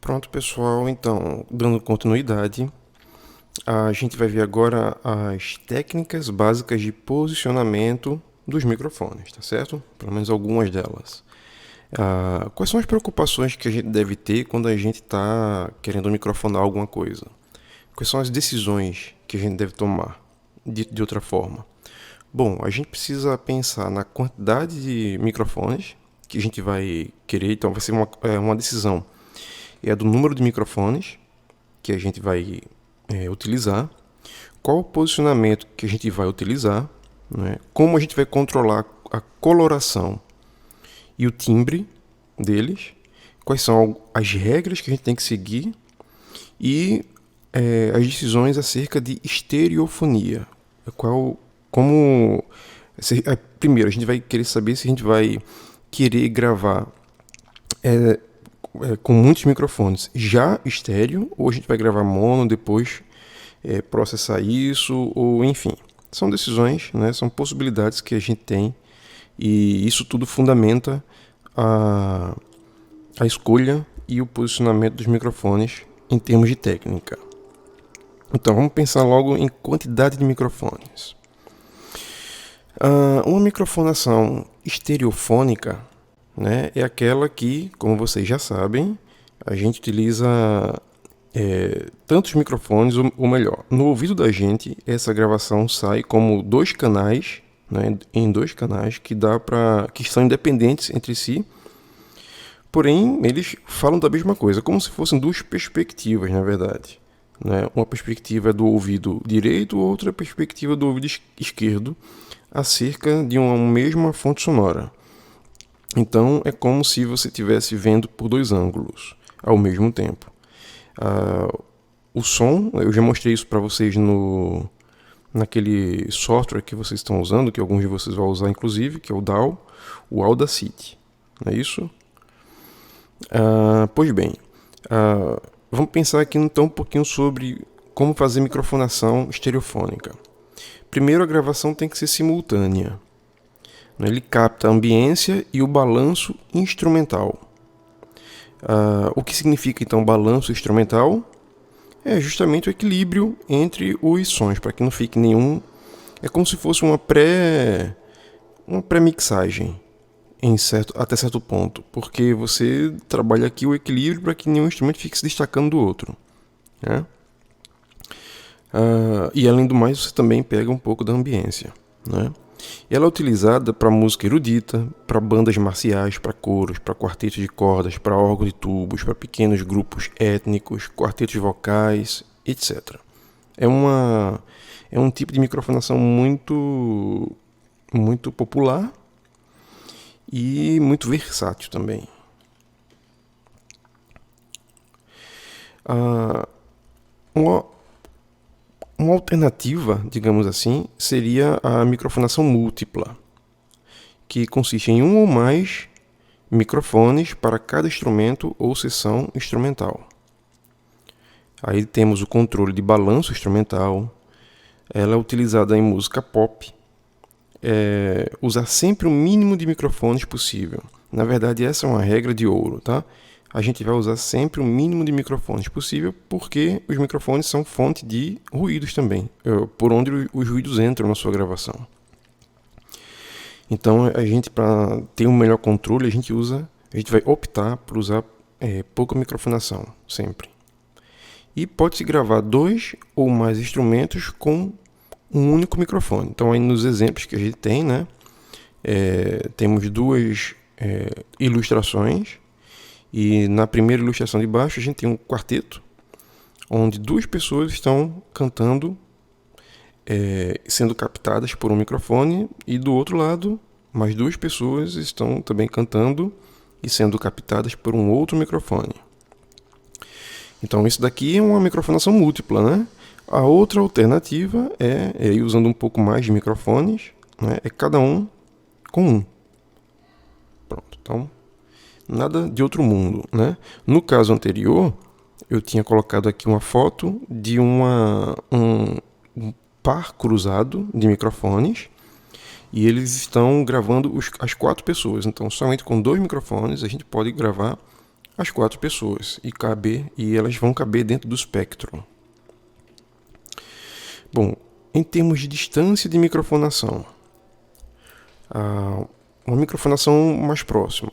Pronto, pessoal, então, dando continuidade, a gente vai ver agora as técnicas básicas de posicionamento dos microfones, tá certo? Pelo menos algumas delas. Quais são as preocupações que a gente deve ter quando a gente está querendo microfonar alguma coisa? Quais são as decisões que a gente deve tomar de outra forma? Bom, a gente precisa pensar na quantidade de microfones que a gente vai querer, então vai ser uma decisão. É do número de microfones que a gente vai utilizar, qual o posicionamento que a gente vai utilizar, né? Como a gente vai controlar a coloração e o timbre deles, quais são as regras que a gente tem que seguir e as decisões acerca de estereofonia. Primeiro, a gente vai querer saber se a gente vai querer gravar com muitos microfones já estéreo, ou a gente vai gravar mono, depois processar isso, ou enfim. São decisões, né? São possibilidades que a gente tem, e isso tudo fundamenta a escolha e o posicionamento dos microfones em termos de técnica. Então vamos pensar logo em quantidade de microfones. Uma microfonação estereofônica, né, é aquela que, como vocês já sabem, a gente utiliza tantos microfones, ou melhor, no ouvido da gente, essa gravação sai como dois canais, né, em dois canais que são independentes entre si, porém eles falam da mesma coisa, como se fossem duas perspectivas, na verdade. Né? Uma perspectiva é do ouvido direito, outra perspectiva do ouvido esquerdo, acerca de uma mesma fonte sonora. Então é como se você estivesse vendo por dois ângulos ao mesmo tempo. O som, eu já mostrei isso para vocês naquele software que vocês estão usando, que alguns de vocês vão usar inclusive, que é o DAW, o Audacity. Não é isso? Pois bem, vamos pensar aqui então um pouquinho sobre como fazer microfonação estereofônica. Primeiro, a gravação tem que ser simultânea. Ele capta a ambiência e o balanço instrumental. O que significa então balanço instrumental? É justamente o equilíbrio entre os sons, para que não fique nenhum. É como se fosse uma pré-mixagem até certo ponto, porque você trabalha aqui o equilíbrio para que nenhum instrumento fique se destacando do outro. Né? E além do mais, você também pega um pouco da ambiência. Né? Ela é utilizada para música erudita, para bandas marciais, para coros, para quartetos de cordas, para órgão de tubos, para pequenos grupos étnicos, quartetos vocais, etc. É um tipo de microfonação muito popular e muito versátil também. Uma alternativa, digamos assim, seria a microfonação múltipla, que consiste em um ou mais microfones para cada instrumento ou seção instrumental. Aí temos o controle de balanço instrumental. Ela é utilizada em música pop. Usar sempre o mínimo de microfones possível. Na verdade, essa é uma regra de ouro, tá? A gente vai usar sempre o mínimo de microfones possível, porque os microfones são fonte de ruídos também, por onde os ruídos entram na sua gravação. Então, a gente, para ter um melhor controle, a gente vai optar por usar pouca microfonação, sempre. E pode-se gravar dois ou mais instrumentos com um único microfone. Então, aí nos exemplos que a gente tem, né, temos duas ilustrações. E na primeira ilustração de baixo a gente tem um quarteto, onde duas pessoas estão cantando, sendo captadas por um microfone, e do outro lado, mais duas pessoas estão também cantando e sendo captadas por um outro microfone. Então isso daqui é uma microfonação múltipla, né? A outra alternativa é ir usando um pouco mais de microfones, né? É cada um com um. Pronto, então nada de outro mundo, né? No caso anterior, eu tinha colocado aqui uma foto de um par cruzado de microfones, e eles estão gravando as quatro pessoas. Então, somente com dois microfones a gente pode gravar as 4 pessoas e elas vão caber dentro do espectro. Bom, em termos de distância de microfonação, uma microfonação mais próxima.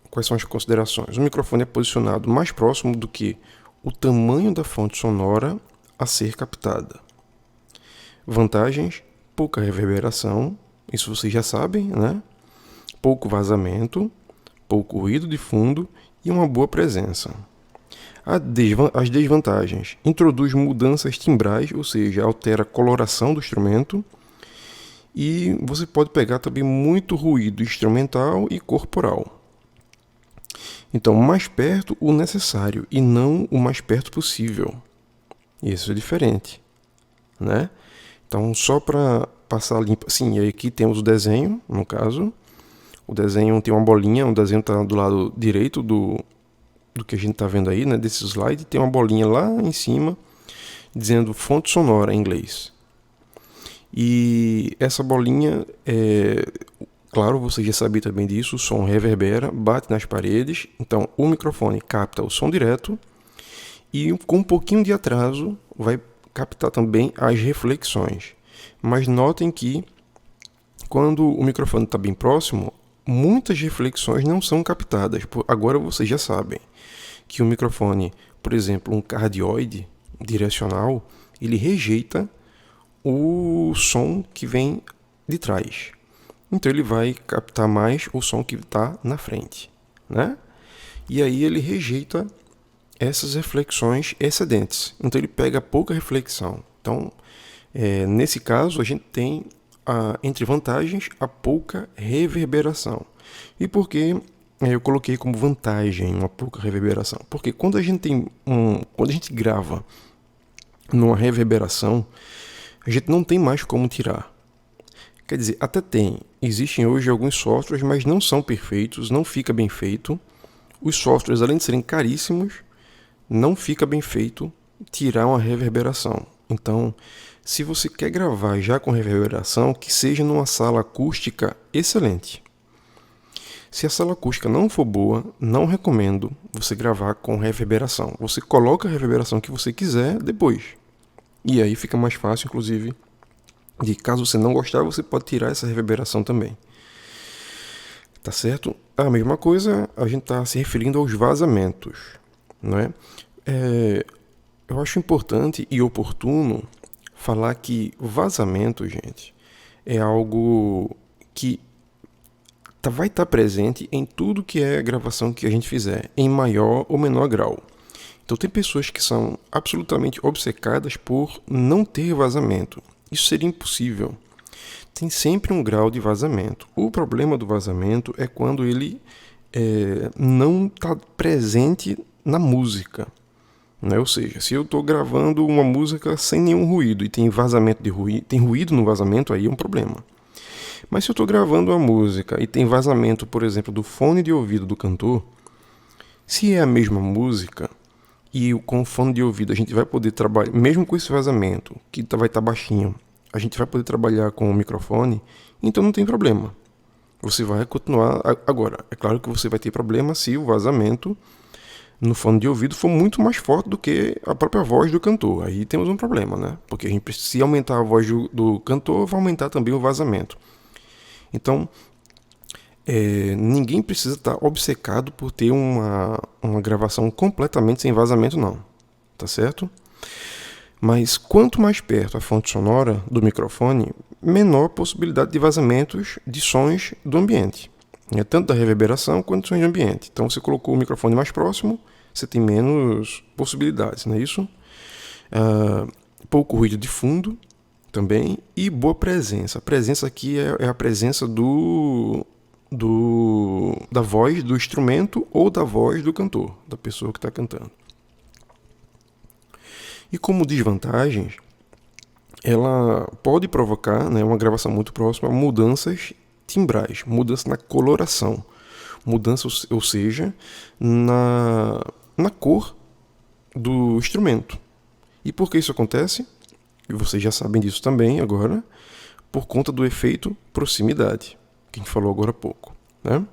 Quais são as considerações? O microfone é posicionado mais próximo do que o tamanho da fonte sonora a ser captada. Vantagens: pouca reverberação, isso vocês já sabem, né? Pouco vazamento, pouco ruído de fundo e uma boa presença. As desvantagens: introduz mudanças timbrais, ou seja, altera a coloração do instrumento, e você pode pegar também muito ruído instrumental e corporal. Então, mais perto o necessário e não o mais perto possível. Isso é diferente, né? Então, só para passar limpo. Sim, e aqui temos o desenho, no caso. O desenho tem uma bolinha, o desenho está do lado direito do que a gente está vendo aí, né? Desse slide. Tem uma bolinha lá em cima, dizendo fonte sonora em inglês. E essa bolinha, claro, você já sabia também disso, o som reverbera, bate nas paredes. Então, o microfone capta o som direto e com um pouquinho de atraso vai captar também as reflexões. Mas notem que quando o microfone está bem próximo, muitas reflexões não são captadas. Agora vocês já sabem que o microfone, por exemplo, um cardioide direcional, ele rejeita o som que vem de trás. Então ele vai captar mais o som que está na frente, né? E aí ele rejeita essas reflexões excedentes. Então ele pega pouca reflexão. Então, nesse caso, a gente tem, entre vantagens, a pouca reverberação. E por que eu coloquei como vantagem uma pouca reverberação? Porque quando a gente grava numa reverberação, a gente não tem mais como tirar. Quer dizer, até tem. Existem hoje alguns softwares, mas não são perfeitos, não fica bem feito. Os softwares, além de serem caríssimos, não fica bem feito tirar uma reverberação. Então, se você quer gravar já com reverberação, que seja numa sala acústica excelente. Se a sala acústica não for boa, não recomendo você gravar com reverberação. Você coloca a reverberação que você quiser depois. E aí fica mais fácil, inclusive, de caso você não gostar, você pode tirar essa reverberação também. Tá certo? A mesma coisa, a gente está se referindo aos vazamentos, não é? Eu acho importante e oportuno falar que vazamento, gente, é algo que vai estar presente em tudo que é gravação que a gente fizer, em maior ou menor grau. Então tem pessoas que são absolutamente obcecadas por não ter vazamento. Isso seria impossível. Tem sempre um grau de vazamento. O problema do vazamento é quando ele não está presente na música. Né? Ou seja, se eu estou gravando uma música sem nenhum ruído e tem vazamento de ruído, tem ruído no vazamento, aí é um problema. Mas se eu estou gravando uma música e tem vazamento, por exemplo, do fone de ouvido do cantor, se é a mesma música e com o fone de ouvido a gente vai poder trabalhar, mesmo com esse vazamento, que vai estar baixinho, a gente vai poder trabalhar com o microfone, então não tem problema. Você vai continuar. Agora, é claro que você vai ter problema se o vazamento no fone de ouvido for muito mais forte do que a própria voz do cantor. Aí temos um problema, né? Porque a gente, se aumentar a voz do cantor, vai aumentar também o vazamento. Então, ninguém precisa estar obcecado por ter uma gravação completamente sem vazamento, não. Tá certo? Mas quanto mais perto a fonte sonora do microfone, menor a possibilidade de vazamentos de sons do ambiente. Tanto da reverberação quanto de sons do ambiente. Então, você colocou o microfone mais próximo, você tem menos possibilidades, não é isso? Pouco ruído de fundo também e boa presença. A presença aqui é a presença da voz do instrumento ou da voz do cantor, da pessoa que está cantando. E como desvantagens, ela pode provocar, né, uma gravação muito próxima, mudanças timbrais, mudança na coloração, mudança, ou seja, na cor do instrumento. E por que isso acontece? E vocês já sabem disso também agora, por conta do efeito proximidade, que a gente falou agora há pouco, né?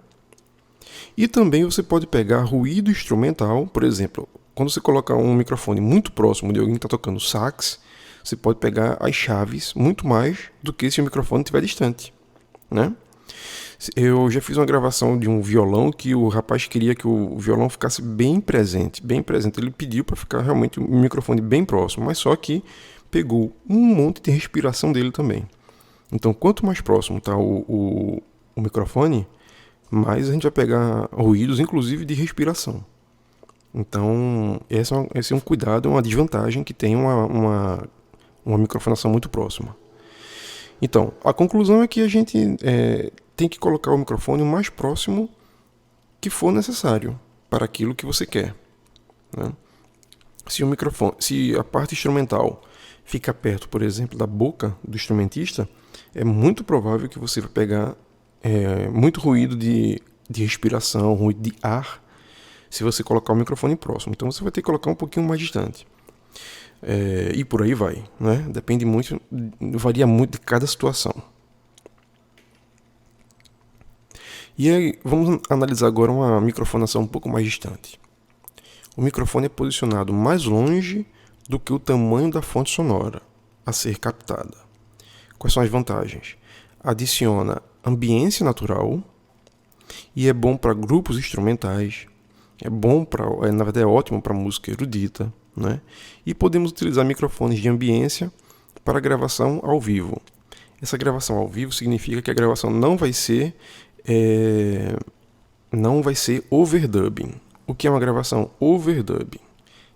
E também você pode pegar ruído instrumental, por exemplo, quando você coloca um microfone muito próximo de alguém que está tocando sax, você pode pegar as chaves muito mais do que se o microfone estiver distante, né? Eu já fiz uma gravação de um violão que o rapaz queria que o violão ficasse bem presente, bem presente. Ele pediu para ficar realmente o microfone bem próximo, mas só que pegou um monte de respiração dele também. Então, quanto mais próximo está o microfone, mais a gente vai pegar ruídos, inclusive de respiração. Então, esse é um cuidado, uma desvantagem que tem uma microfonação muito próxima. Então, a conclusão é que a gente tem que colocar o microfone o mais próximo que for necessário para aquilo que você quer, né? Se a parte instrumental fica perto, por exemplo, da boca do instrumentista, é muito provável que você vai pegar muito ruído de respiração, ruído de ar, se você colocar o microfone próximo. Então você vai ter que colocar um pouquinho mais distante. E por aí vai, né? Depende muito, varia muito de cada situação. E aí, vamos analisar agora uma microfonação um pouco mais distante. O microfone é posicionado mais longe do que o tamanho da fonte sonora a ser captada. Quais são as vantagens? Adiciona ambiência natural e é bom para grupos instrumentais, na verdade é ótimo para música erudita, né? E podemos utilizar microfones de ambiência para gravação ao vivo. Essa gravação ao vivo significa que a gravação não vai ser overdubbing. O que é uma gravação overdubbing?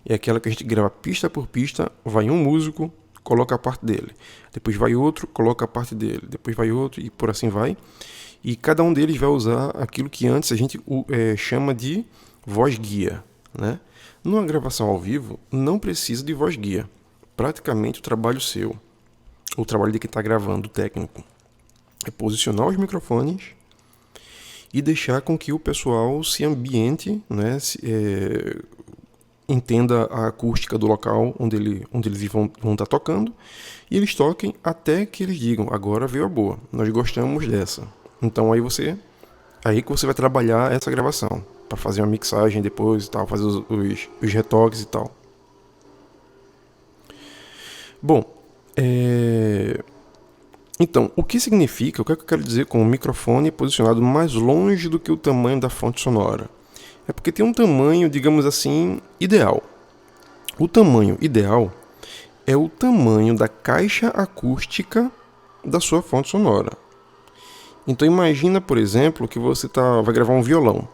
É aquela que a gente grava pista por pista, vai um músico, coloca a parte dele, depois vai outro, coloca a parte dele, depois vai outro e por assim vai. E cada um deles vai usar aquilo que antes a gente chama de voz guia, né? Numa gravação ao vivo, não precisa de voz guia. Praticamente o trabalho seu, o trabalho de quem está gravando, o técnico, é posicionar os microfones e deixar com que o pessoal se ambiente, né? Entenda a acústica do local onde eles vão estar tocando, e eles toquem até que eles digam, agora veio a boa, nós gostamos dessa. Então aí que você vai trabalhar essa gravação, para fazer uma mixagem depois e tal, fazer os retoques e tal. Bom, então, o que significa, o que eu quero dizer com o microfone posicionado mais longe do que o tamanho da fonte sonora? É porque tem um tamanho, digamos assim, ideal. O tamanho ideal é o tamanho da caixa acústica da sua fonte sonora. Então imagina, por exemplo, que você vai gravar um violão.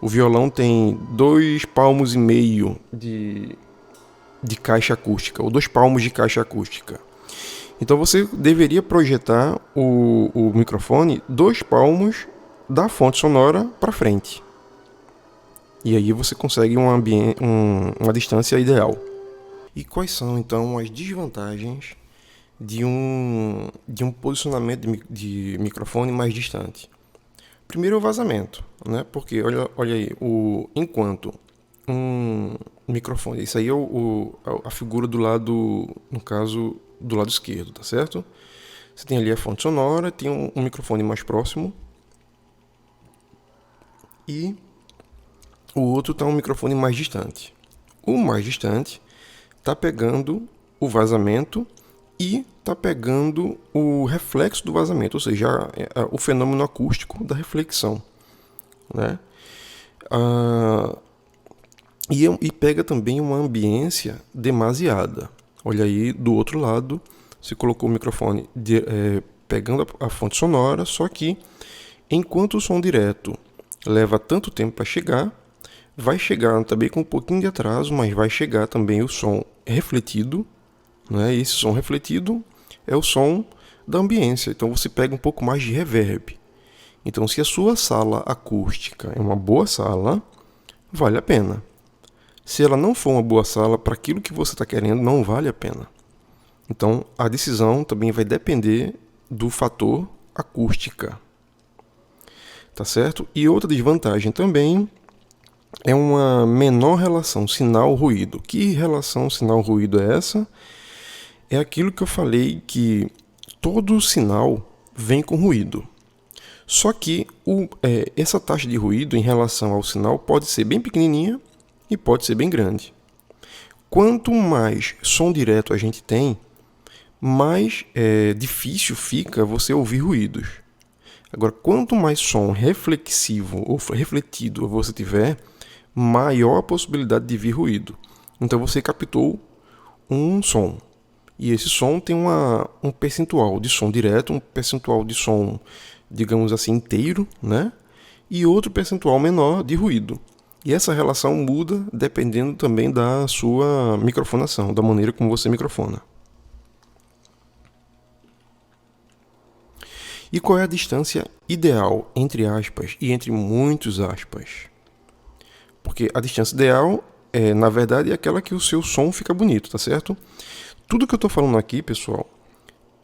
O violão tem 2,5 palmos de caixa acústica, ou 2 palmos de caixa acústica. Então você deveria projetar o microfone 2 palmos da fonte sonora para frente. E aí você consegue uma distância ideal. E quais são, então, as desvantagens de um posicionamento de microfone mais distante? Primeiro, o vazamento, né? Porque, olha aí, enquanto um microfone, isso aí é a figura do lado, no caso, do lado esquerdo, tá certo? Você tem ali a fonte sonora, tem um microfone mais próximo e o outro está um microfone mais distante. O mais distante está pegando o vazamento e está pegando o reflexo do vazamento, ou seja, o fenômeno acústico da reflexão, né? E pega também uma ambiência demasiada. Olha aí, do outro lado, você colocou o microfone pegando a fonte sonora, só que enquanto o som direto leva tanto tempo para chegar, vai chegar também com um pouquinho de atraso, mas vai chegar também o som refletido, né? E esse som refletido é o som da ambiência, então você pega um pouco mais de reverb. Então, se a sua sala acústica é uma boa sala, vale a pena. Se ela não for uma boa sala, para aquilo que você está querendo, não vale a pena. Então, a decisão também vai depender do fator acústica. Tá certo? E outra desvantagem também é uma menor relação sinal-ruído. Que relação sinal-ruído é essa? É aquilo que eu falei, que todo sinal vem com ruído. Só que essa taxa de ruído em relação ao sinal pode ser bem pequenininha e pode ser bem grande. Quanto mais som direto a gente tem, mais difícil fica você ouvir ruídos. Agora, quanto mais som reflexivo ou refletido você tiver, maior a possibilidade de vir ruído. Então você captou um som. E esse som tem um percentual de som direto, um percentual de som, digamos assim, inteiro, né? E outro percentual menor de ruído. E essa relação muda dependendo também da sua microfonação, da maneira como você microfona. E qual é a distância ideal, entre aspas, e entre muitos aspas? Porque a distância ideal, na verdade, é aquela que o seu som fica bonito, tá certo? Tudo que eu estou falando aqui, pessoal,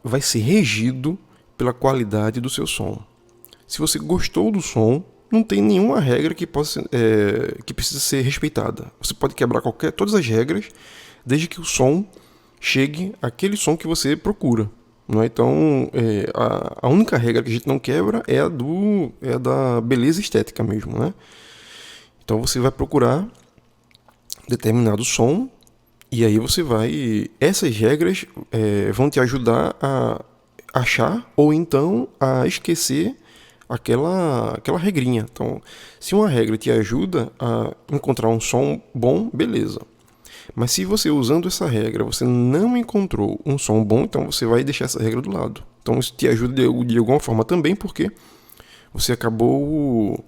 vai ser regido pela qualidade do seu som. Se você gostou do som, não tem nenhuma regra que precisa ser respeitada. Você pode quebrar todas as regras, desde que o som chegue àquele som que você procura. Não é? Então, a única regra que a gente não quebra é a da beleza estética mesmo, né? Então você vai procurar determinado som e aí você vai... Essas regras vão te ajudar a achar ou então a esquecer aquela regrinha. Então, se uma regra te ajuda a encontrar um som bom, beleza. Mas se você, usando essa regra, você não encontrou um som bom, então você vai deixar essa regra do lado. Então isso te ajuda de alguma forma também, porque você acabou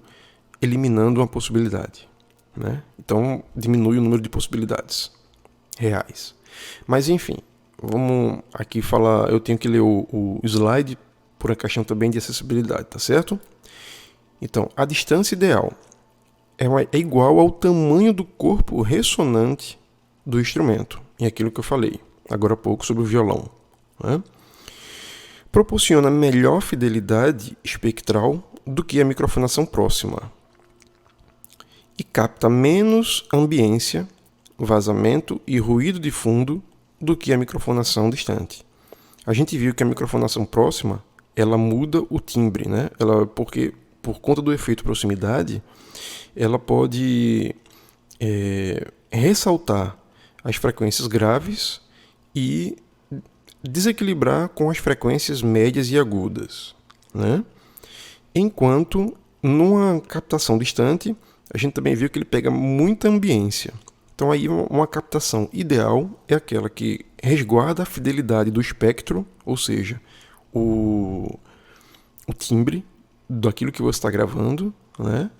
eliminando uma possibilidade, né? Então diminui o número de possibilidades reais. Mas enfim, vamos aqui falar, eu tenho que ler o slide por uma questão também de acessibilidade, tá certo? Então, a distância ideal é igual ao tamanho do corpo ressonante do instrumento, e aquilo que eu falei agora há pouco sobre o violão, né? Proporciona melhor fidelidade espectral do que a microfonação próxima e capta menos ambiência, vazamento e ruído de fundo do que a microfonação distante. A gente viu que a microfonação próxima ela muda o timbre, né? Porque por conta do efeito proximidade, ela pode ressaltar as frequências graves e desequilibrar com as frequências médias e agudas, né? Enquanto numa captação distante, a gente também viu que ele pega muita ambiência. Então aí uma captação ideal é aquela que resguarda a fidelidade do espectro, ou seja, o timbre daquilo que você está gravando, né?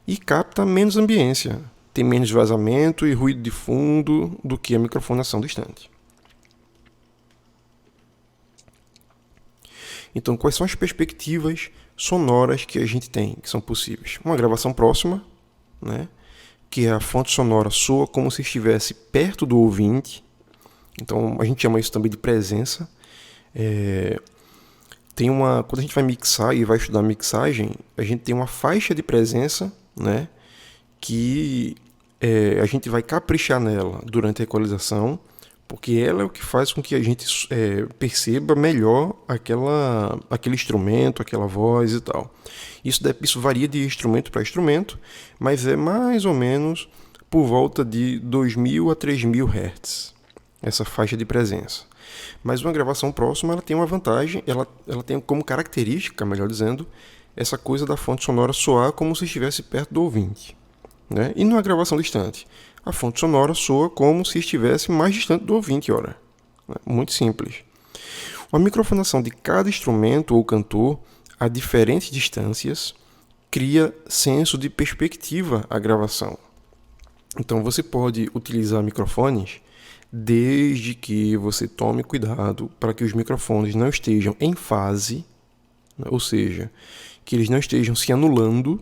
E capta menos ambiência. Tem menos vazamento e ruído de fundo do que a microfonação distante. Então, quais são as perspectivas sonoras que a gente tem, que são possíveis? Uma gravação próxima, né? Que a fonte sonora soa como se estivesse perto do ouvinte. Então, a gente chama isso também de presença. Quando a gente vai mixar e vai estudar mixagem, a gente tem uma faixa de presença, né? Que a gente vai caprichar nela durante a equalização, porque ela é o que faz com que a gente perceba melhor aquele instrumento, aquela voz e tal. Isso varia de instrumento para instrumento, mas é mais ou menos por volta de 2.000 a 3.000 Hz, essa faixa de presença. Mas uma gravação próxima ela tem uma vantagem, ela tem como característica, melhor dizendo, essa coisa da fonte sonora soar como se estivesse perto do ouvinte, né? E numa gravação distante, a fonte sonora soa como se estivesse mais distante do ouvinte, ora. Muito simples. A microfonação de cada instrumento ou cantor a diferentes distâncias cria senso de perspectiva à gravação. Então você pode utilizar microfones desde que você tome cuidado para que os microfones não estejam em fase, ou seja, que eles não estejam se anulando.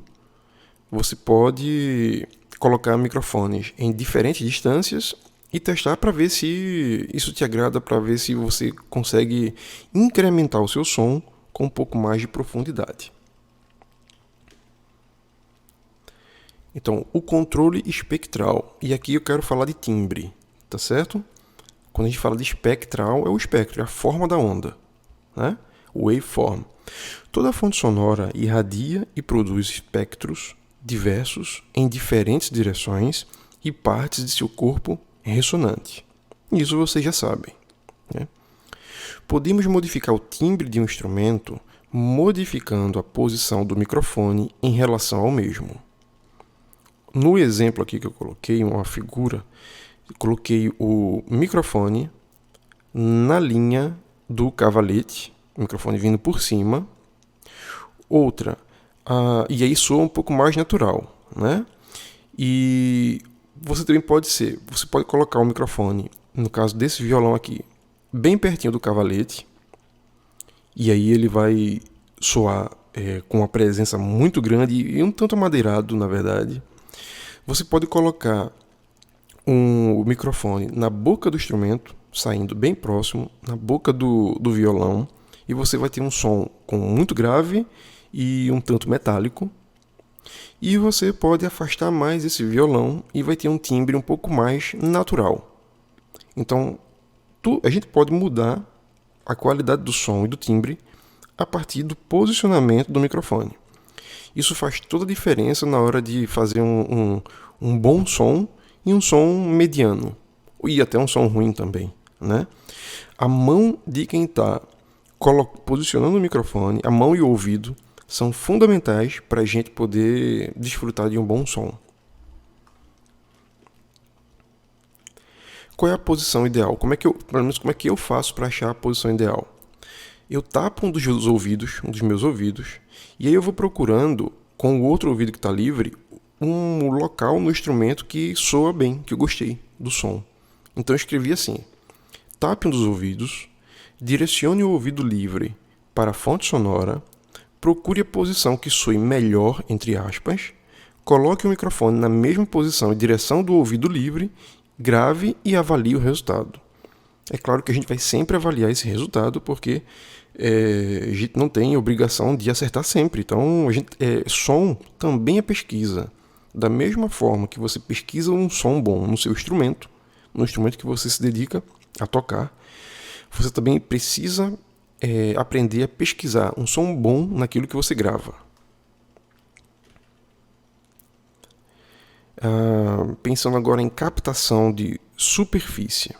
Você pode colocar microfones em diferentes distâncias e testar para ver se isso te agrada, para ver se você consegue incrementar o seu som com um pouco mais de profundidade. Então, o controle espectral. E aqui eu quero falar de timbre, tá certo? Quando a gente fala de espectral, é o espectro, é a forma da onda, né? O waveform. Toda fonte sonora irradia e produz espectros diversos em diferentes direções e partes de seu corpo ressonante. Isso vocês já sabem, né? Podemos modificar o timbre de um instrumento modificando a posição do microfone em relação ao mesmo. No exemplo aqui que eu coloquei, uma figura, eu coloquei o microfone na linha do cavalete, o microfone vindo por cima. Outra, e aí soa um pouco mais natural, né? E você também você pode colocar o microfone, no caso desse violão aqui, bem pertinho do cavalete, e aí ele vai soar com uma presença muito grande e um tanto amadeirado, na verdade. Você pode colocar o microfone na boca do instrumento, saindo bem próximo, na boca do violão, e você vai ter um som muito grave e um tanto metálico. E você pode afastar mais esse violão e vai ter um timbre um pouco mais natural. Então, a gente pode mudar a qualidade do som e do timbre a partir do posicionamento do microfone. Isso faz toda a diferença na hora de fazer um bom som e um som mediano, e até um som ruim também, né? A mão de quem está posicionando o microfone, a mão e o ouvido, são fundamentais para a gente poder desfrutar de um bom som. Qual é a posição ideal? Como é que eu faço para achar a posição ideal? Eu tapo um dos meus ouvidos, e aí eu vou procurando, com o outro ouvido que está livre, um local no instrumento que soa bem, que eu gostei do som. Então eu escrevi assim: tape um dos ouvidos, direcione o ouvido livre para a fonte sonora, procure a posição que soe melhor, entre aspas, coloque o microfone na mesma posição e direção do ouvido livre, grave e avalie o resultado. É claro que a gente vai sempre avaliar esse resultado, porque a gente não tem obrigação de acertar sempre. Então, som também é pesquisa. Da mesma forma que você pesquisa um som bom no seu instrumento, no instrumento que você se dedica a tocar, você também precisa aprender a pesquisar um som bom naquilo que você grava. Pensando agora em captação de superfície.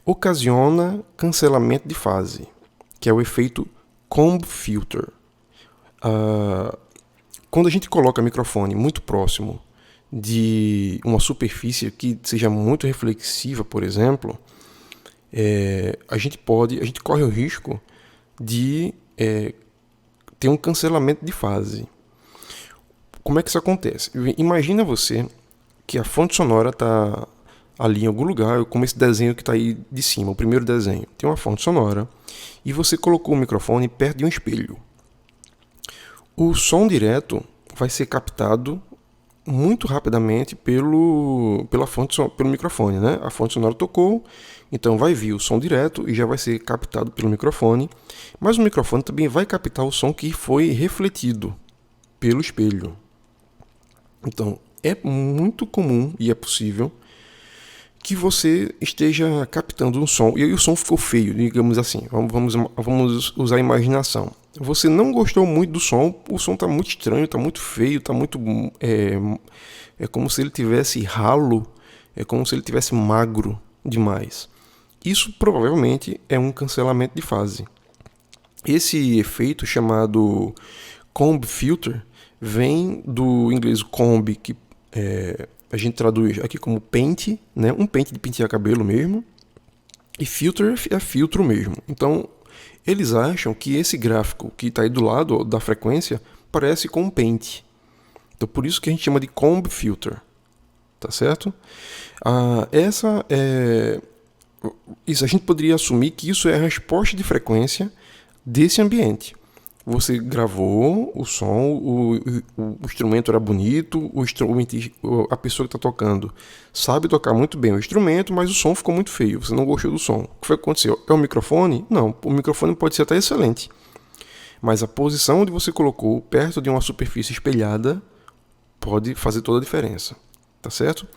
Ocasiona cancelamento de fase, que é o efeito comb filter. Quando a gente coloca o microfone muito próximo de uma superfície que seja muito reflexiva, por exemplo, a gente corre o risco de ter um cancelamento de fase. Como é que isso acontece? Imagina você que a fonte sonora está ali em algum lugar, como esse desenho que está aí de cima, o primeiro desenho. Tem uma fonte sonora e você colocou o microfone perto de um espelho. O som direto vai ser captado muito rapidamente pelo microfone, né? A fonte sonora tocou, então vai vir o som direto e já vai ser captado pelo microfone, mas o microfone também vai captar o som que foi refletido pelo espelho. Então, é muito comum e é possível que você esteja captando um som e aí o som ficou feio, digamos assim. Vamos usar a imaginação. Você não gostou muito do som, o som está muito estranho, está muito feio, está muito é como se ele tivesse ralo, é como se ele tivesse magro demais. Isso provavelmente é um cancelamento de fase. Esse efeito chamado comb filter vem do inglês comb, que a gente traduz aqui como pente, né? Um pente de pentear cabelo mesmo, e filter é filtro mesmo. Então, eles acham que esse gráfico que está aí do lado da frequência parece com um pente. Então, por isso que a gente chama de comb filter, tá certo? Isso a gente poderia assumir que isso é a resposta de frequência desse ambiente. Você gravou o som, o instrumento era bonito, a pessoa que está tocando sabe tocar muito bem o instrumento, mas o som ficou muito feio, você não gostou do som. O que foi que aconteceu? É o microfone? Não, o microfone pode ser até excelente, mas a posição onde você colocou perto de uma superfície espelhada pode fazer toda a diferença, tá certo?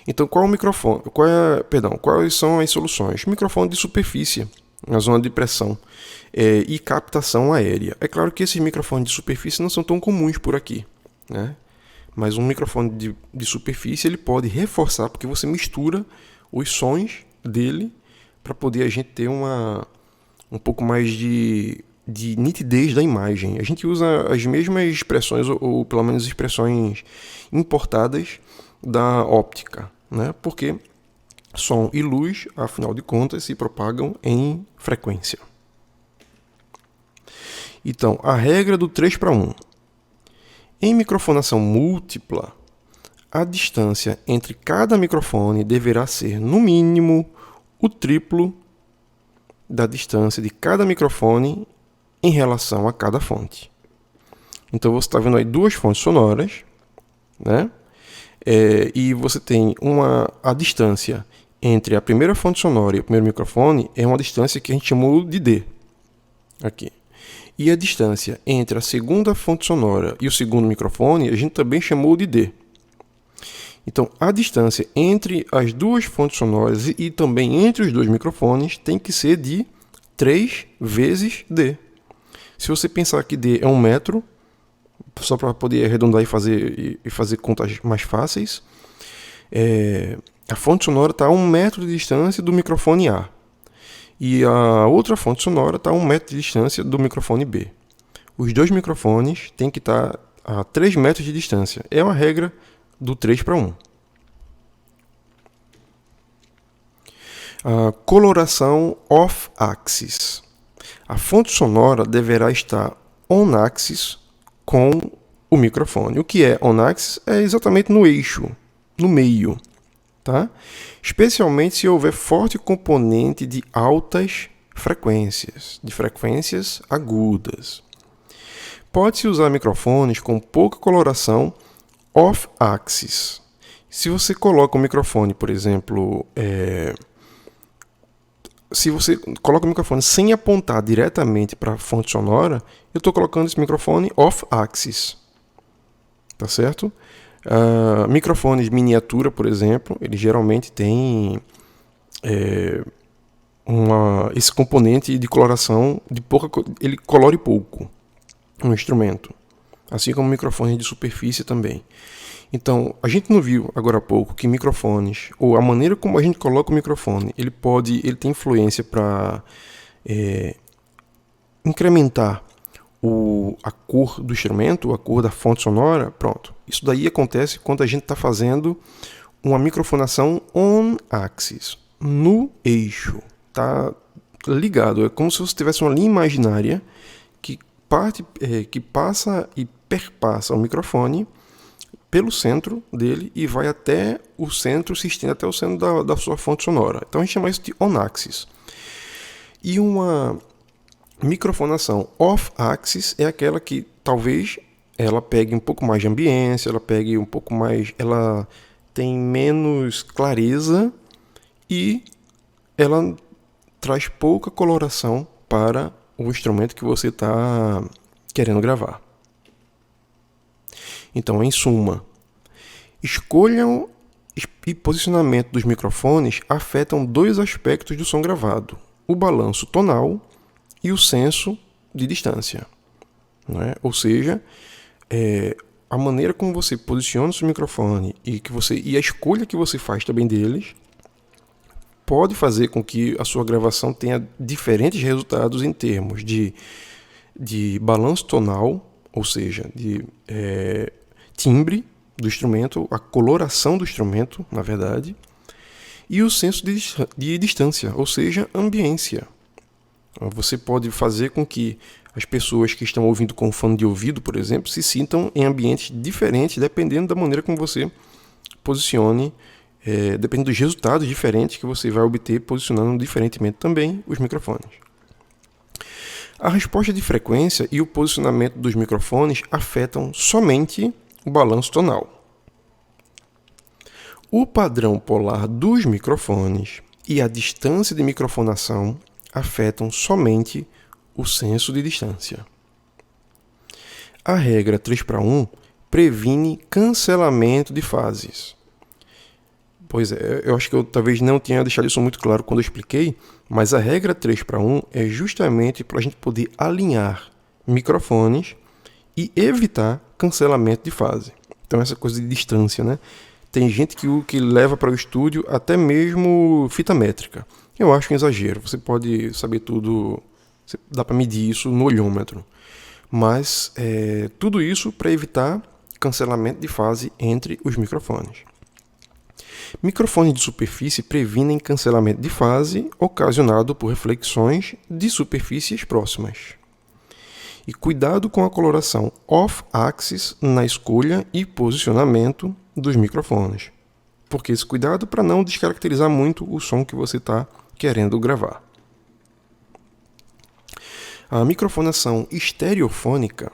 Então, quais são as soluções? Microfone de superfície. na zona de pressão e captação aérea. É claro que esses microfones de superfície não são tão comuns por aqui, né? Mas um microfone de superfície ele pode reforçar, porque você mistura os sons dele para poder a gente ter um pouco mais de nitidez da imagem. A gente usa as mesmas expressões, ou pelo menos expressões importadas da óptica, né? Porque som e luz, afinal de contas, se propagam em frequência. Então, a regra do 3:1. Em microfonação múltipla, a distância entre cada microfone deverá ser, no mínimo, o triplo da distância de cada microfone em relação a cada fonte. Então, você está vendo aí duas fontes sonoras, né? E você tem a distância entre a primeira fonte sonora e o primeiro microfone é uma distância que a gente chamou de D. Aqui. E a distância entre a segunda fonte sonora e o segundo microfone a gente também chamou de D. Então, a distância entre as duas fontes sonoras e também entre os dois microfones tem que ser de 3 vezes D. Se você pensar que D é 1 metro, só para poder arredondar e fazer contas mais fáceis, a fonte sonora está a 1 metro de distância do microfone A. E a outra fonte sonora está a 1 metro de distância do microfone B. Os dois microfones têm que estar a 3 metros de distância. É uma regra do 3:1. A coloração off-axis. A fonte sonora deverá estar on-axis com o microfone. O que é on-axis? É exatamente no eixo, no meio. Tá? Especialmente se houver forte componente de altas frequências, de frequências agudas. Pode-se usar microfones com pouca coloração off-axis. Se você coloca um microfone, por exemplo, se você coloca o microfone sem apontar diretamente para a fonte sonora, eu estou colocando esse microfone off-axis. Tá certo? Microfones miniatura, por exemplo, eles geralmente têm esse componente de coloração de pouca, ele colore pouco um instrumento, assim como microfones de superfície também. Então, a gente não viu agora há pouco que microfones, ou a maneira como a gente coloca o microfone, ele tem influência para incrementar a cor do instrumento, a cor da fonte sonora. Pronto. Isso daí acontece quando a gente está fazendo uma microfonação on-axis, no eixo. Tá ligado. É como se você tivesse uma linha imaginária que passa e perpassa o microfone pelo centro dele e vai até o centro, se estende até o centro da sua fonte sonora. Então a gente chama isso de on-axis. E uma microfonação off-axis é aquela que talvez ela pegue um pouco mais de ambiência, ela tem menos clareza e ela traz pouca coloração para o instrumento que você está querendo gravar. Então, em suma, escolha e posicionamento dos microfones afetam dois aspectos do som gravado: o balanço tonal e o senso de distância. Né? Ou seja, a maneira como você posiciona o seu microfone e a escolha que você faz também deles pode fazer com que a sua gravação tenha diferentes resultados em termos de balanço tonal, ou seja, de timbre do instrumento, a coloração do instrumento, na verdade, e o senso de distância, ou seja, ambiência. Você pode fazer com que as pessoas que estão ouvindo com fone de ouvido, por exemplo, se sintam em ambientes diferentes, dependendo da maneira como você posicione, dependendo dos resultados diferentes que você vai obter posicionando diferentemente também os microfones. A resposta de frequência e o posicionamento dos microfones afetam somente o balanço tonal. O padrão polar dos microfones e a distância de microfonação afetam somente o senso de distância. A regra 3:1 previne cancelamento de fases. Pois é, eu acho que eu talvez não tenha deixado isso muito claro quando eu expliquei, mas a regra 3:1 é justamente para a gente poder alinhar microfones e evitar cancelamento de fase. Então essa coisa de distância, né? Tem gente que leva para o estúdio até mesmo fita métrica. Eu acho um exagero. Você pode saber tudo, dá para medir isso no olhômetro. Mas tudo isso para evitar cancelamento de fase entre os microfones. Microfones de superfície previnem cancelamento de fase ocasionado por reflexões de superfícies próximas. E cuidado com a coloração off-axis na escolha e posicionamento dos microfones. Porque esse cuidado para não descaracterizar muito o som que você está querendo gravar. A microfonação estereofônica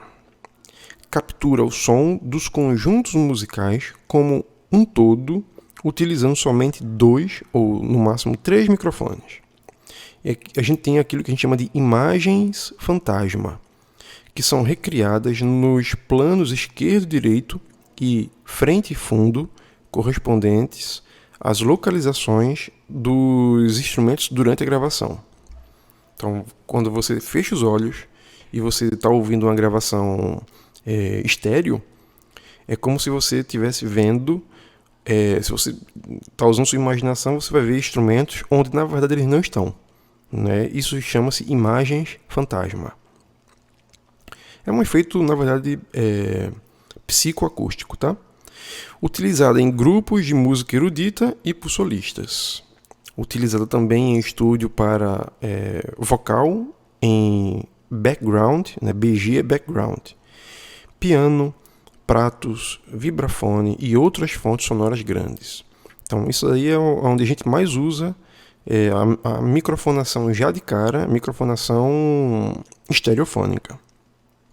captura o som dos conjuntos musicais como um todo, utilizando somente 2 ou no máximo 3 microfones. E a gente tem aquilo que a gente chama de imagens fantasma, que são recriadas nos planos esquerdo, direito e frente e fundo correspondentes às localizações dos instrumentos durante a gravação. Então, quando você fecha os olhos e você está ouvindo uma gravação estéreo, é como se você estivesse vendo, se você está usando sua imaginação, você vai ver instrumentos onde na verdade eles não estão, né? Isso chama-se imagens fantasma. É um efeito, na verdade, psicoacústico, tá? Utilizada em grupos de música erudita e por solistas. Utilizada também em estúdio para vocal, em background, né? BG é background, piano, pratos, vibrafone e outras fontes sonoras grandes. Então, isso aí é onde a gente mais usa a microfonação já de cara, microfonação estereofônica.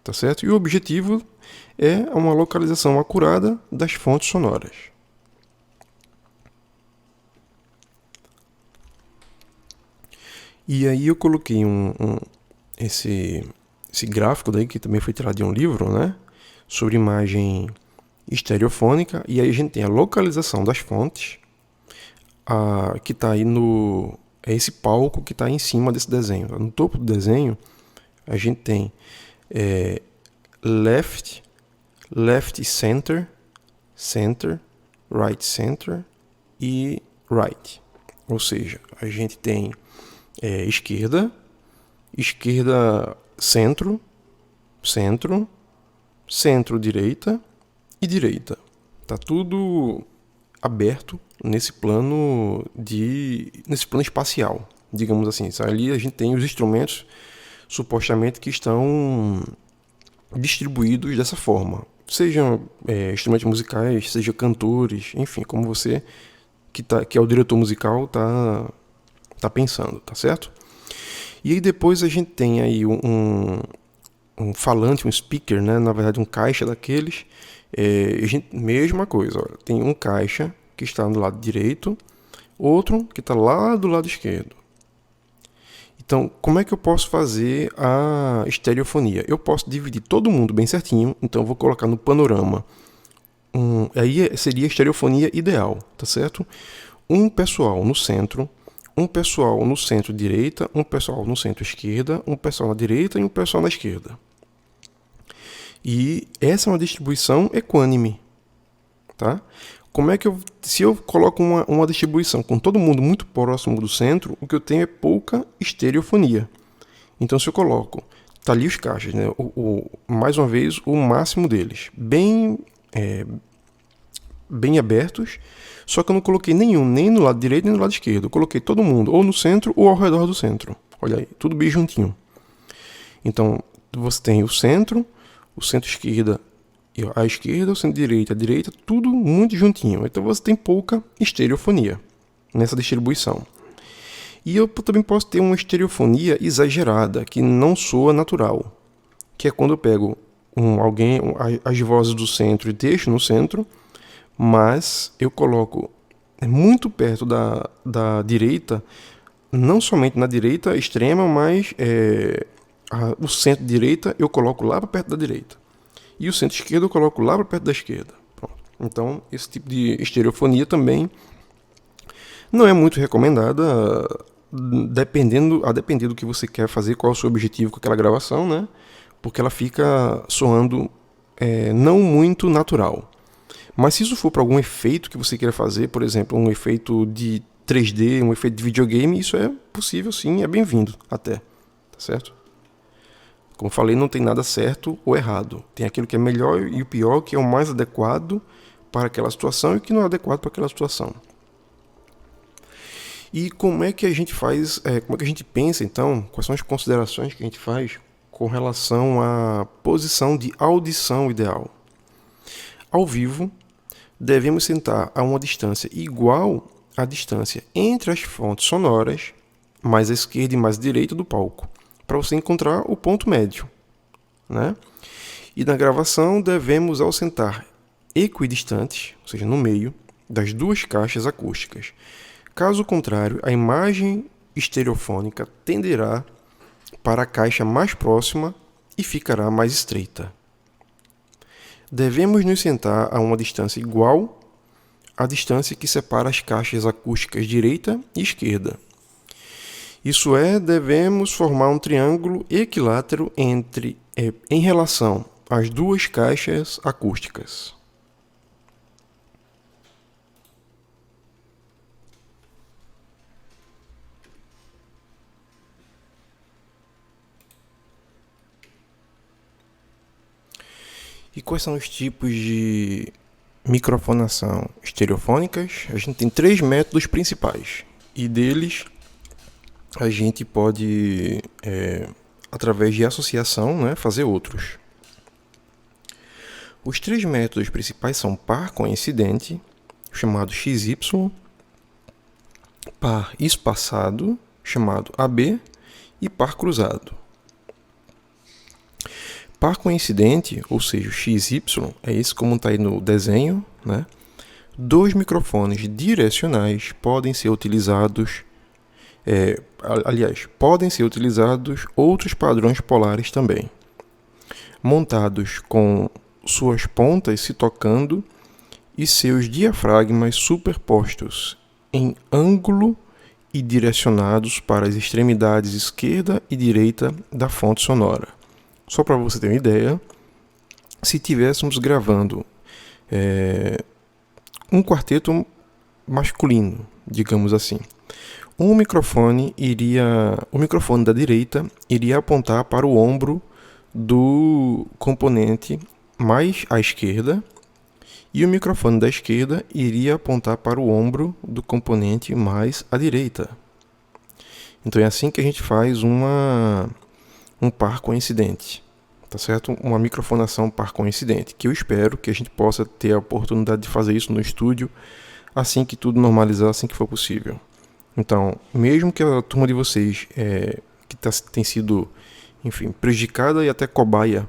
Tá certo? E o objetivo é uma localização acurada das fontes sonoras. E aí eu coloquei esse gráfico daí, que também foi tirado de um livro, né? Sobre imagem estereofônica. E aí a gente tem a localização das fontes, que está aí é esse palco que está em cima desse desenho. No topo do desenho, a gente tem left center, right center e right. Ou seja, a gente tem esquerda, centro, direita e direita. Tá tudo aberto nesse plano espacial, digamos assim. Ali a gente tem os instrumentos supostamente que estão distribuídos dessa forma, sejam instrumentos musicais, sejam cantores, enfim, como você que é o diretor musical tá pensando, tá certo? E aí depois a gente tem aí um falante, um speaker, né? Na verdade um caixa daqueles, mesma coisa, olha, tem um caixa que está no lado direito, outro que está lá do lado esquerdo. Então, como é que eu posso fazer a estereofonia? Eu posso dividir todo mundo bem certinho, então eu vou colocar no panorama. Aí seria a estereofonia ideal, tá certo? Um pessoal no centro, um pessoal no centro-direita, um pessoal no centro-esquerda, um pessoal na direita e um pessoal na esquerda. E essa é uma distribuição equânime, tá? Como é que se eu coloco uma distribuição com todo mundo muito próximo do centro, o que eu tenho é pouca estereofonia. Então, se eu coloco, tá ali os caixas, né? Mais uma vez, o máximo deles, bem abertos, só que eu não coloquei nenhum, nem no lado direito nem no lado esquerdo. Eu coloquei todo mundo, ou no centro ou ao redor do centro. Olha aí, tudo bem juntinho. Então, você tem o centro-esquerda, a esquerda, o centro-direita, a direita, tudo muito juntinho. Então você tem pouca estereofonia nessa distribuição. E eu também posso ter uma estereofonia exagerada, que não soa natural, que é quando eu pego as vozes do centro e deixo no centro, mas eu coloco muito perto da direita, não somente na direita extrema, mas o centro-direita eu coloco lá para perto da direita. E o centro-esquerda eu coloco lá para perto da esquerda. Pronto. Então, esse tipo de estereofonia também Não é muito recomendada, a depender do que você quer fazer, qual é o seu objetivo com aquela gravação, né? Porque ela fica soando não muito natural. Mas se isso for para algum efeito que você queira fazer, por exemplo, um efeito de 3D, um efeito de videogame, isso é possível sim, é bem-vindo até, tá certo? Como falei, não tem nada certo ou errado. Tem aquilo que é melhor e o pior, que é o mais adequado para aquela situação e o que não é adequado para aquela situação. E como é que a gente faz, como é que a gente pensa então, quais são as considerações que a gente faz com relação à posição de audição ideal? Ao vivo, devemos sentar a uma distância igual à distância entre as fontes sonoras, mais à esquerda e mais à direita do palco, para você encontrar o ponto médio, né? E na gravação devemos ausentar equidistantes, ou seja, no meio, das duas caixas acústicas. Caso contrário, a imagem estereofônica tenderá para a caixa mais próxima e ficará mais estreita. Devemos nos sentar a uma distância igual à distância que separa as caixas acústicas direita e esquerda. Isso é, devemos formar um triângulo equilátero em relação às duas caixas acústicas. E quais são os tipos de microfonação estereofônicas? A gente tem 3 métodos principais. E deles, a gente pode, através de associação, né, fazer outros. Os 3 métodos principais são par coincidente, chamado XY, par espaçado, chamado AB, e par cruzado. Par coincidente, ou seja, o XY, é esse como está aí no desenho, né? 2 microfones direcionais podem ser utilizados, podem ser utilizados outros padrões polares também, montados com suas pontas se tocando e seus diafragmas superpostos em ângulo e direcionados para as extremidades esquerda e direita da fonte sonora. Só para você ter uma ideia, se tivéssemos gravando um quarteto masculino, digamos assim, o microfone da direita iria apontar para o ombro do componente mais à esquerda e o microfone da esquerda iria apontar para o ombro do componente mais à direita. Então é assim que a gente faz um par coincidente, tá certo? Uma microfonação par coincidente, que eu espero que a gente possa ter a oportunidade de fazer isso no estúdio assim que tudo normalizar, assim que for possível. Então, mesmo que a turma de vocês tem sido, enfim, prejudicada e até cobaia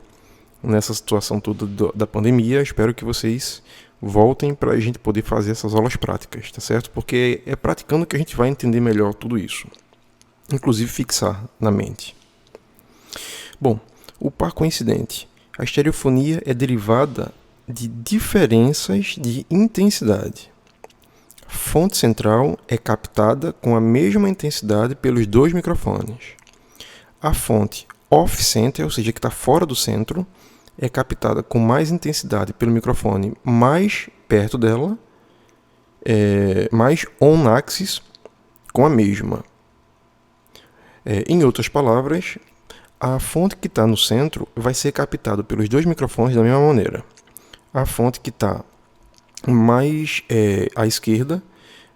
nessa situação toda da pandemia, espero que vocês voltem para a gente poder fazer essas aulas práticas, tá certo? Porque é praticando que a gente vai entender melhor tudo isso, inclusive fixar na mente. Bom, o par coincidente. A estereofonia é derivada de diferenças de intensidade. A fonte central é captada com a mesma intensidade pelos 2 microfones. A fonte off-center, ou seja, que está fora do centro, é captada com mais intensidade pelo microfone mais perto dela, mais on-axis com a mesma. Em outras palavras, a fonte que está no centro vai ser captada pelos 2 microfones da mesma maneira. A fonte que está mais à esquerda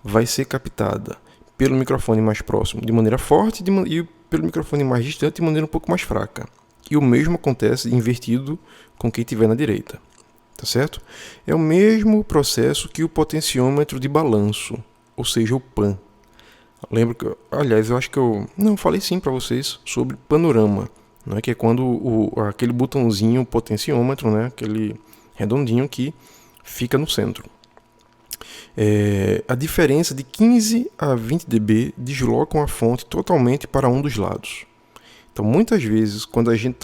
vai ser captada pelo microfone mais próximo de maneira forte e pelo microfone mais distante de maneira um pouco mais fraca. E o mesmo acontece invertido com quem estiver na direita. Tá certo? É o mesmo processo que o potenciômetro de balanço, ou seja, o PAN. Lembro que, aliás, eu acho que eu falei sim para vocês sobre panorama, né? Que é quando aquele botãozinho potenciômetro, né? Aquele redondinho que fica no centro. A diferença de 15 a 20 dB deslocam a fonte totalmente para um dos lados. Então, muitas vezes, quando a gente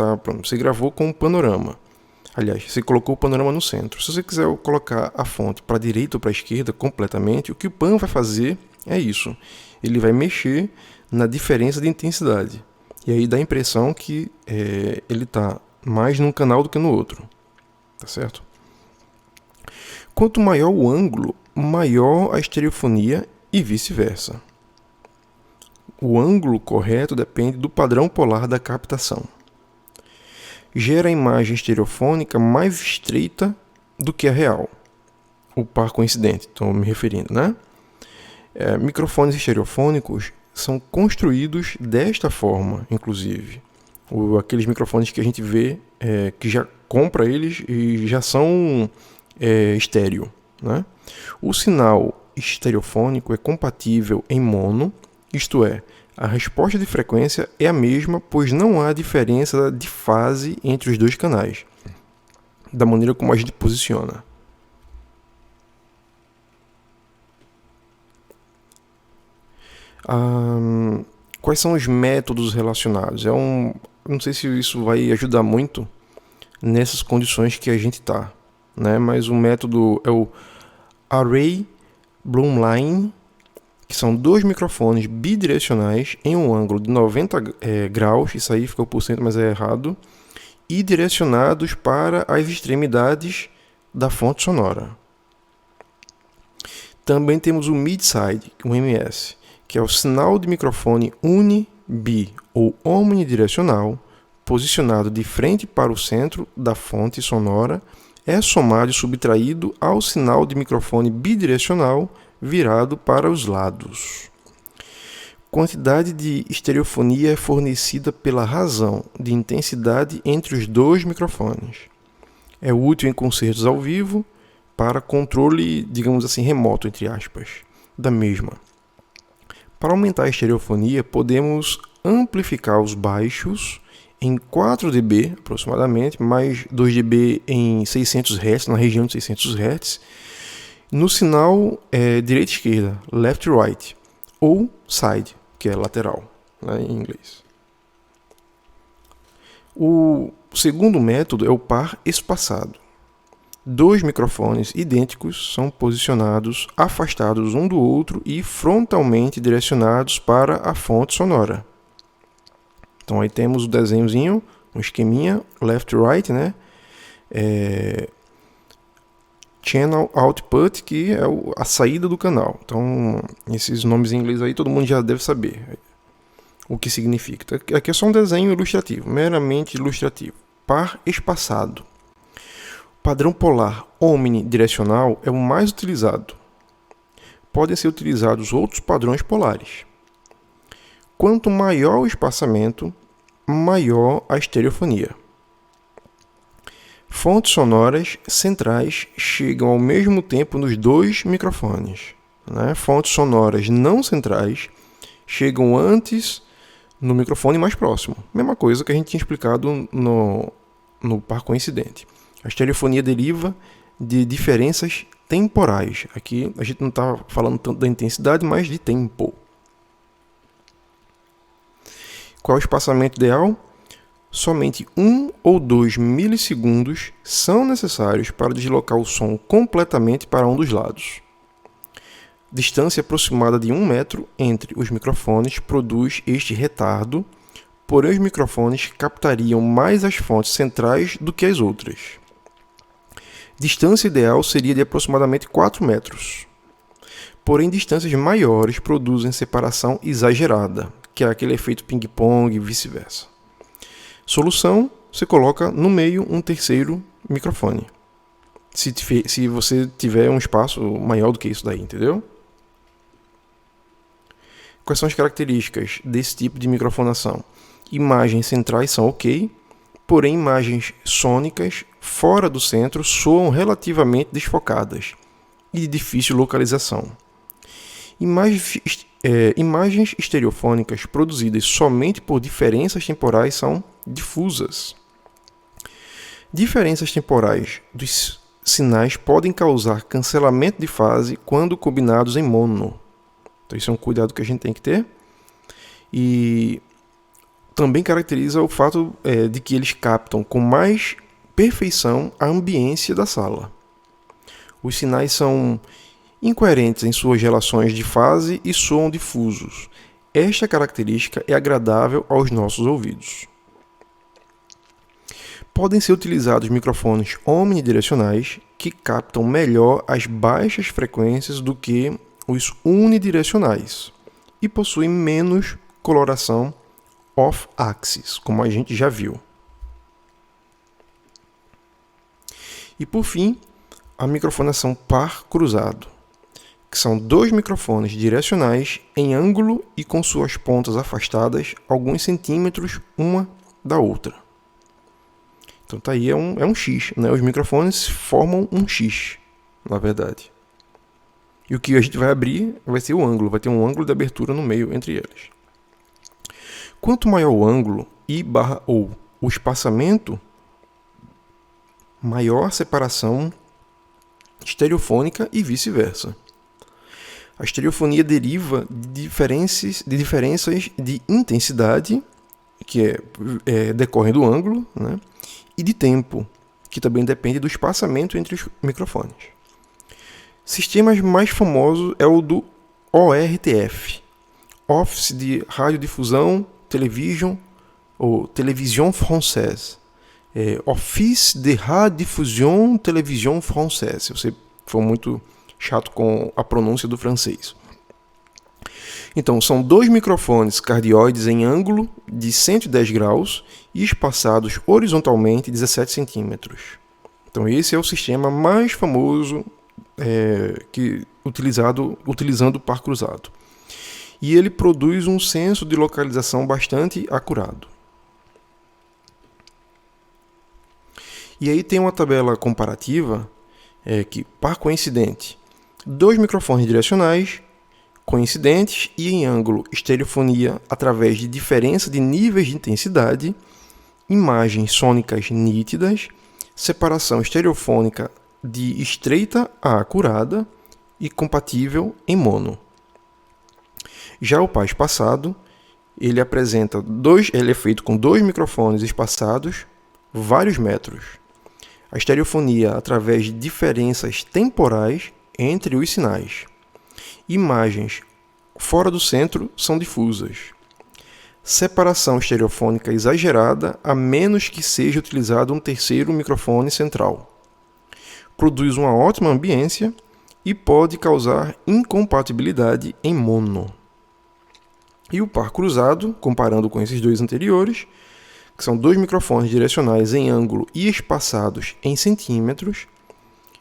você gravou com um panorama, aliás, você colocou o panorama no centro. Se você quiser colocar a fonte para a direita ou para a esquerda completamente, o que o PAN vai fazer é isso. Ele vai mexer na diferença de intensidade. E aí dá a impressão que ele está mais num canal do que no outro. Tá certo? Quanto maior o ângulo, maior a estereofonia e vice-versa. O ângulo correto depende do padrão polar da captação. Gera a imagem estereofônica mais estreita do que a real. O par coincidente, estou me referindo, né? Microfones estereofônicos são construídos desta forma, inclusive. Aqueles microfones que a gente vê, que já compra eles e já são estéreo, né? O sinal estereofônico é compatível em mono, isto é, a resposta de frequência é a mesma, pois não há diferença de fase entre os dois canais, da maneira como a gente posiciona. Quais são os métodos relacionados? Não sei se isso vai ajudar muito nessas condições que a gente está, né? Mas o método é o Array Blumlein, que são 2 microfones bidirecionais em um ângulo de 90 graus, isso aí ficou por cento, mas é errado, e direcionados para as extremidades da fonte sonora. Também temos o Midside, o MS, que é o sinal de microfone uni, bi ou omnidirecional, posicionado de frente para o centro da fonte sonora, é somado e subtraído ao sinal de microfone bidirecional virado para os lados. Quantidade de estereofonia é fornecida pela razão de intensidade entre os 2 microfones. É útil em concertos ao vivo para controle, digamos assim, remoto, entre aspas, da mesma. Para aumentar a estereofonia, podemos amplificar os baixos em 4 dB aproximadamente, mais 2 dB em 600 Hz, na região de 600 Hz, no sinal direita e esquerda, left right, ou side, que é lateral, né, em inglês. O segundo método é o par espaçado. 2 microfones idênticos são posicionados afastados um do outro e frontalmente direcionados para a fonte sonora. Então aí temos o desenhozinho, um esqueminha, left right, né? Channel output, que é a saída do canal. Então, esses nomes em inglês aí todo mundo já deve saber o que significa. Aqui é só um desenho ilustrativo, meramente ilustrativo. Par espaçado. O padrão polar omnidirecional é o mais utilizado. Podem ser utilizados outros padrões polares. Quanto maior o espaçamento, maior a estereofonia. Fontes sonoras centrais chegam ao mesmo tempo nos 2 microfones, né? Fontes sonoras não centrais chegam antes no microfone mais próximo. Mesma coisa que a gente tinha explicado no par coincidente. A estereofonia deriva de diferenças temporais. Aqui a gente não está falando tanto da intensidade, mas de tempo. Qual é o espaçamento ideal? Somente 1 ou 2 milissegundos são necessários para deslocar o som completamente para um dos lados. Distância aproximada de 1 metro entre os microfones produz este retardo, porém os microfones captariam mais as fontes centrais do que as outras. Distância ideal seria de aproximadamente 4 metros. Porém, distâncias maiores produzem separação exagerada, que é aquele efeito ping-pong e vice-versa. Solução, você coloca no meio um terceiro microfone. Se você tiver um espaço maior do que isso daí, entendeu? Quais são as características desse tipo de microfonação? Imagens centrais são ok, porém imagens sônicas fora do centro soam relativamente desfocadas e de difícil localização. Imagens estereofônicas produzidas somente por diferenças temporais são difusas. Diferenças temporais dos sinais podem causar cancelamento de fase quando combinados em mono. Então isso é um cuidado que a gente tem que ter. E também caracteriza o fato de que eles captam com mais perfeição a ambiência da sala. Os sinais são incoerentes em suas relações de fase e soam difusos. Esta característica é agradável aos nossos ouvidos. Podem ser utilizados microfones omnidirecionais que captam melhor as baixas frequências do que os unidirecionais e possuem menos coloração off-axis, como a gente já viu. E por fim, a microfonação par cruzado, que são dois microfones direcionais em ângulo e com suas pontas afastadas alguns centímetros uma da outra. Então tá aí, é um X, né? Os microfones formam um X, na verdade. E o que a gente vai abrir vai ser o ângulo, vai ter um ângulo de abertura no meio entre eles. Quanto maior o ângulo ou o espaçamento, maior a separação estereofônica e vice-versa. A estereofonia deriva de diferenças de intensidade, que decorrem do ângulo, né? E de tempo, que também depende do espaçamento entre os microfones. Sistemas mais famoso é o do ORTF, Office de Radiodifusão Television, ou Télévision Française. Office de Radiodiffusion Télévision Française, se você for muito chato com a pronúncia do francês. Então, são dois microfones cardioides em ângulo de 110 graus e espaçados horizontalmente 17 centímetros. Então, esse é o sistema mais famoso utilizando o par cruzado. E ele produz um senso de localização bastante acurado. E aí tem uma tabela comparativa que, par coincidente, dois microfones direcionais coincidentes e em ângulo estereofonia através de diferença de níveis de intensidade, imagens sônicas nítidas, separação estereofônica de estreita a acurada e compatível em mono. Já o par espaçado, ele é feito com dois microfones espaçados vários metros. A estereofonia através de diferenças temporais entre os sinais. Imagens fora do centro são difusas. Separação estereofônica exagerada, a menos que seja utilizado um terceiro microfone central. Produz uma ótima ambiência e pode causar incompatibilidade em mono. E o par cruzado, comparando com esses dois anteriores, que são dois microfones direcionais em ângulo e espaçados em centímetros,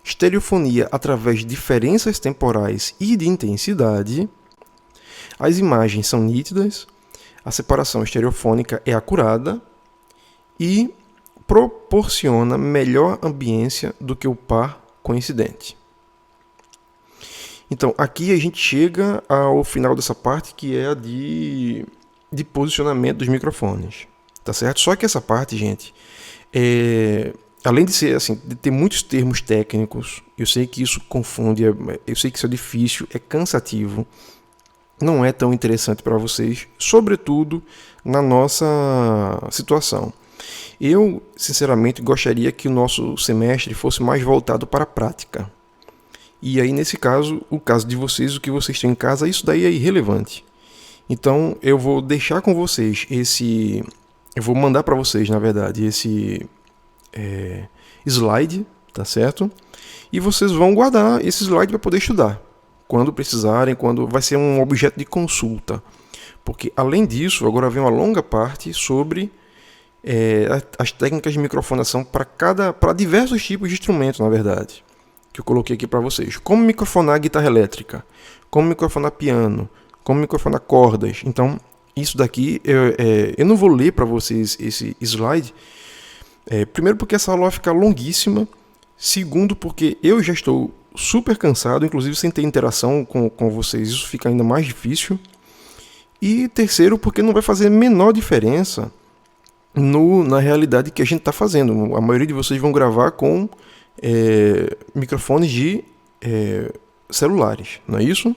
estereofonia através de diferenças temporais e de intensidade, as imagens são nítidas, a separação estereofônica é acurada e proporciona melhor ambiência do que o par coincidente. Então, aqui a gente chega ao final dessa parte, que é a de posicionamento dos microfones, tá certo? Só que essa parte, gente, além de ser assim, de ter muitos termos técnicos, eu sei que isso confunde, eu sei que isso é difícil, é cansativo, não é tão interessante para vocês, sobretudo na nossa situação. Eu, sinceramente, gostaria que o nosso semestre fosse mais voltado para a prática. E aí, nesse caso, o caso de vocês, o que vocês têm em casa, isso daí é irrelevante. Então, eu vou deixar com vocês eu vou mandar para vocês, na verdade, esse slide, tá certo? E vocês vão guardar esse slide para poder estudar, quando precisarem, quando vai ser um objeto de consulta. Porque, além disso, agora vem uma longa parte sobre as técnicas de microfonação para diversos tipos de instrumentos, na verdade, que eu coloquei aqui para vocês. Como microfonar guitarra elétrica, como microfonar piano, como microfonar cordas. Então, isso daqui, eu não vou ler para vocês esse slide. Primeiro porque essa aula vai ficar longuíssima. Segundo porque eu já estou super cansado, inclusive sem ter interação com vocês, isso fica ainda mais difícil. E terceiro porque não vai fazer a menor diferença na realidade que a gente está fazendo. A maioria de vocês vão gravar com microfones de celulares, não é isso?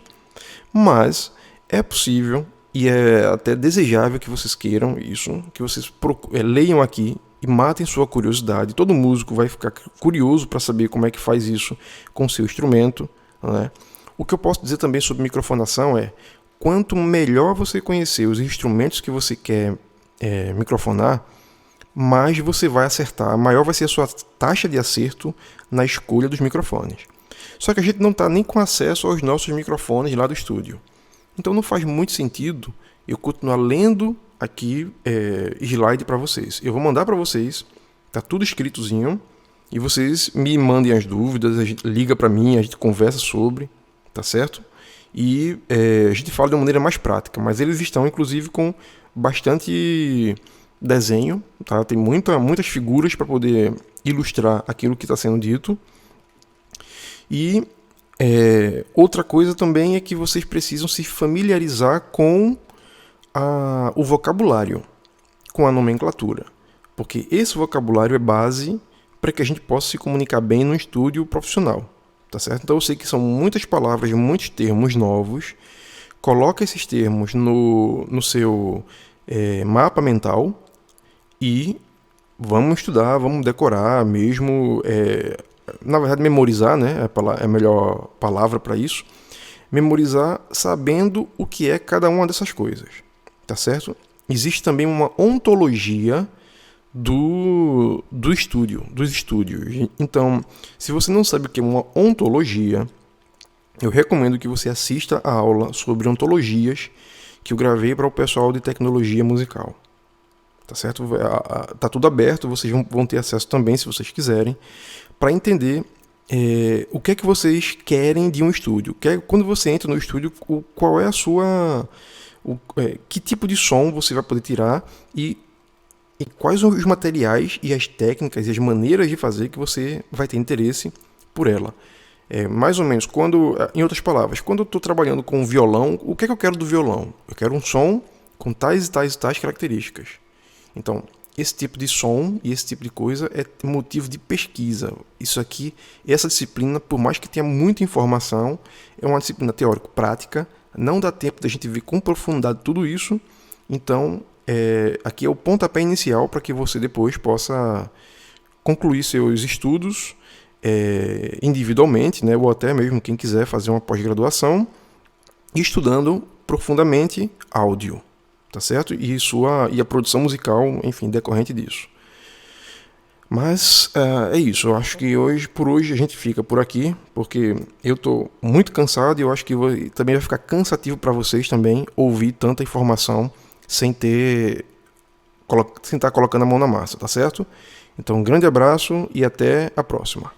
Mas é possível e é até desejável que vocês queiram isso, que vocês leiam aqui e matem sua curiosidade. Todo músico vai ficar curioso para saber como é que faz isso com seu instrumento, né? O que eu posso dizer também sobre microfonação é, quanto melhor você conhecer os instrumentos que você quer microfonar, mais você vai acertar, maior vai ser a sua taxa de acerto na escolha dos microfones. Só que a gente não está nem com acesso aos nossos microfones lá do estúdio. Então não faz muito sentido eu continuar lendo aqui slide para vocês. Eu vou mandar para vocês, tá tudo escritozinho, e vocês me mandem as dúvidas, a gente liga para mim, a gente conversa sobre, tá certo? E a gente fala de uma maneira mais prática, mas eles estão inclusive com bastante desenho, tá? Tem muitas figuras para poder ilustrar aquilo que está sendo dito. E outra coisa também é que vocês precisam se familiarizar com o vocabulário, com a nomenclatura, porque esse vocabulário é base para que a gente possa se comunicar bem no estúdio profissional, tá certo? Então eu sei que são muitas palavras, muitos termos novos. Coloca esses termos no seu mapa mental e vamos estudar, vamos decorar mesmo, na verdade memorizar, né? É a melhor palavra para isso. Memorizar sabendo o que é cada uma dessas coisas, tá certo? Existe também uma ontologia dos estúdios. Então, se você não sabe o que é uma ontologia, eu recomendo que você assista a aula sobre ontologias que eu gravei para o pessoal de tecnologia musical. Tá certo? Tá tudo aberto, vocês vão ter acesso também, se vocês quiserem, para entender o que é que vocês querem de um estúdio. Quando você entra no estúdio, qual é a sua... que tipo de som você vai poder tirar e quais são os materiais e as técnicas e as maneiras de fazer que você vai ter interesse por ela. Mais ou menos, em outras palavras, quando eu estou trabalhando com violão, o que é que eu quero do violão? Eu quero um som com tais e tais e tais características. Então, esse tipo de som e esse tipo de coisa é motivo de pesquisa. Isso aqui, essa disciplina, por mais que tenha muita informação, é uma disciplina teórico-prática, não dá tempo da gente ver com profundidade tudo isso. Então, aqui é o pontapé inicial para que você depois possa concluir seus estudos individualmente, né, ou até mesmo quem quiser fazer uma pós-graduação, estudando profundamente áudio, tá certo? E a produção musical, enfim, decorrente disso. Mas é isso, eu acho que por hoje a gente fica por aqui, porque eu estou muito cansado e eu acho que também vai ficar cansativo para vocês também ouvir tanta informação sem estar colocando a mão na massa, tá certo? Então, um grande abraço e até a próxima.